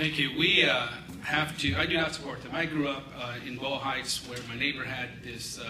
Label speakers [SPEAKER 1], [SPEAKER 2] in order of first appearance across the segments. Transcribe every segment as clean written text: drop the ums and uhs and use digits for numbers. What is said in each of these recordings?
[SPEAKER 1] Thank you. We have to, I do not support them. I grew up in Boyle Heights where my neighbor had this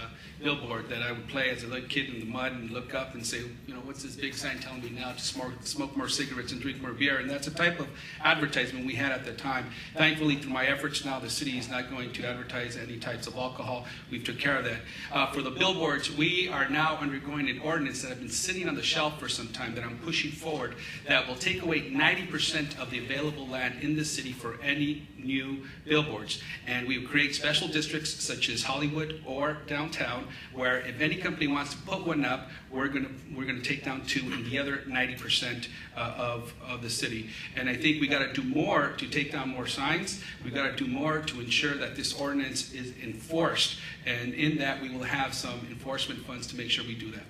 [SPEAKER 1] billboard that I would play as a little kid in the mud and look up and say, you know, what's this big sign telling me now to smoke more cigarettes and drink more beer? And that's the type of advertisement we had at the time. Thankfully, through my efforts now, the city is not going to advertise any types of alcohol. We've took care of that. For the billboards, we are now undergoing an ordinance that have been sitting on the shelf for some time that I'm pushing forward that will take away 90% of the available land in the city for any new billboards. And we will create special districts such as Hollywood or downtown, where if any company wants to put one up, we're gonna take down 2 in the other 90% of the city. And I think we got to do more to take down more signs. We got to do more to ensure that this ordinance is enforced. And in that, we will have some enforcement funds to make sure we do that.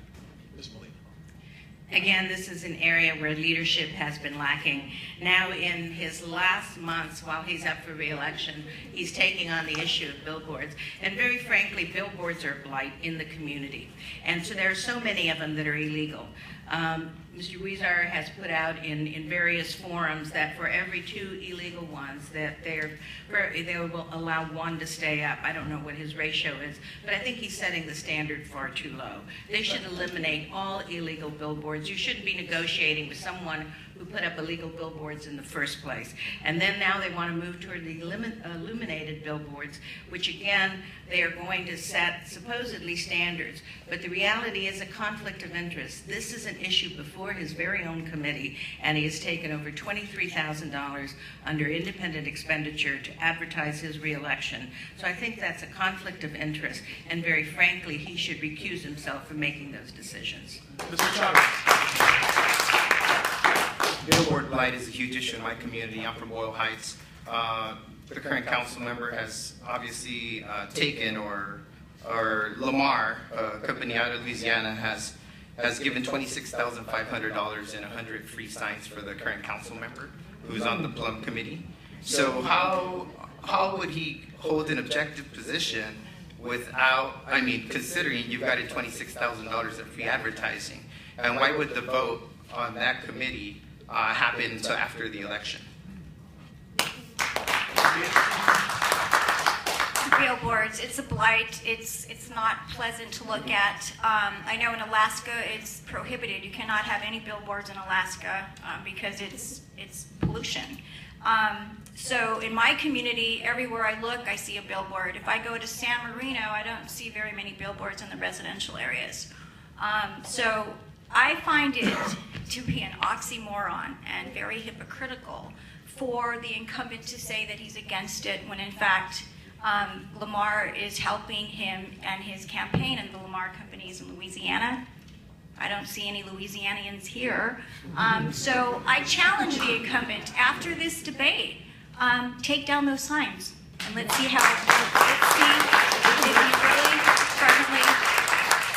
[SPEAKER 2] Ms. Molina.
[SPEAKER 3] Again, this is an area where leadership has been lacking. Now in his last months while he's up for re-election, he's taking on the issue of billboards. And very frankly, billboards are a blight in the community. And so there are so many of them that are illegal. Mr. Weezer has put out in various forums that for every 2 illegal ones that they will allow 1 to stay up. I don't know what his ratio is, but I think he's setting the standard far too low. They should eliminate all illegal billboards. You shouldn't be negotiating with someone who put up illegal billboards in the first place. And then now they want to move toward the illuminated billboards, which again, they are going to set supposedly standards. But the reality is a conflict of interest. This is an issue before his very own committee, and he has taken over $23,000 under independent expenditure to advertise his re-election. So I think that's a conflict of interest, and very frankly, he should recuse himself from making those decisions.
[SPEAKER 2] Mr. Chavez.
[SPEAKER 4] Billboard blight is a huge issue in my community. I'm from Boyle Heights. The current council member has obviously taken, or Lamar, a company out of Louisiana, has given $26,500 and 100 free signs for the current council member who's on the Plum Committee. So how would he hold an objective position without, I mean, considering you've got $26,000 of free advertising? And why would the vote on that committee happen until after the election?
[SPEAKER 5] Billboards, it's a blight. It's not pleasant to look at. I know in Alaska it's prohibited. You cannot have any billboards in Alaska because it's pollution. So in my community, everywhere I look, I see a billboard. If I go to San Marino, I don't see very many billboards in the residential areas. So I find it to be an oxymoron and very hypocritical for the incumbent to say that he's against it when in fact Lamar is helping him and his campaign and the Lamar companies in Louisiana. I don't see any Louisianians here. So I challenge the incumbent after this debate, take down those signs and let's see how, let's see if you really fervently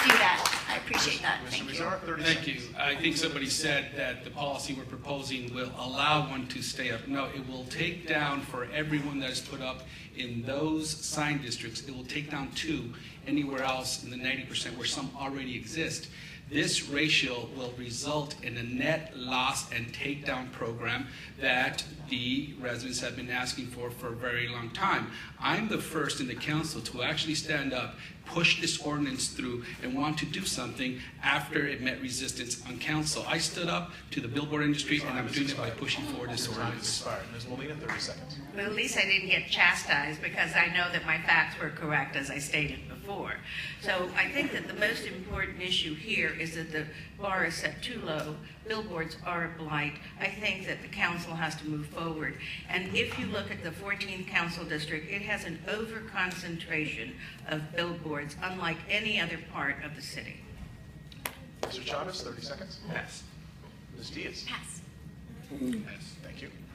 [SPEAKER 5] do that. I appreciate that. Thank you.
[SPEAKER 1] Thank you. I think somebody said that the policy we're proposing will allow 1 to stay up. No, it will take down for everyone that is put up in those sign districts. It will take down 2 anywhere else in the 90% where some already exist. This ratio will result in a net loss and takedown program that the residents have been asking for a very long time. I'm the first in the council to actually stand up, push this ordinance through, and want to do something after it met resistance on council. I stood up to the billboard industry, and I'm doing it by pushing forward this ordinance.
[SPEAKER 2] Ms. Molina, 30 seconds.
[SPEAKER 3] Well, at least I didn't get chastised because I know that my facts were correct, as I stated before. So I think that the most important issue here is that the bar is set too low. Billboards are a blight. I think that the council has to move forward. And if you look at the 14th council district, it has an over-concentration of billboards, unlike any other part of the city.
[SPEAKER 2] Mr. Chavez, 30 seconds.
[SPEAKER 4] Yes.
[SPEAKER 2] Ms. Diaz.
[SPEAKER 5] Pass.
[SPEAKER 2] Yes. Thank you.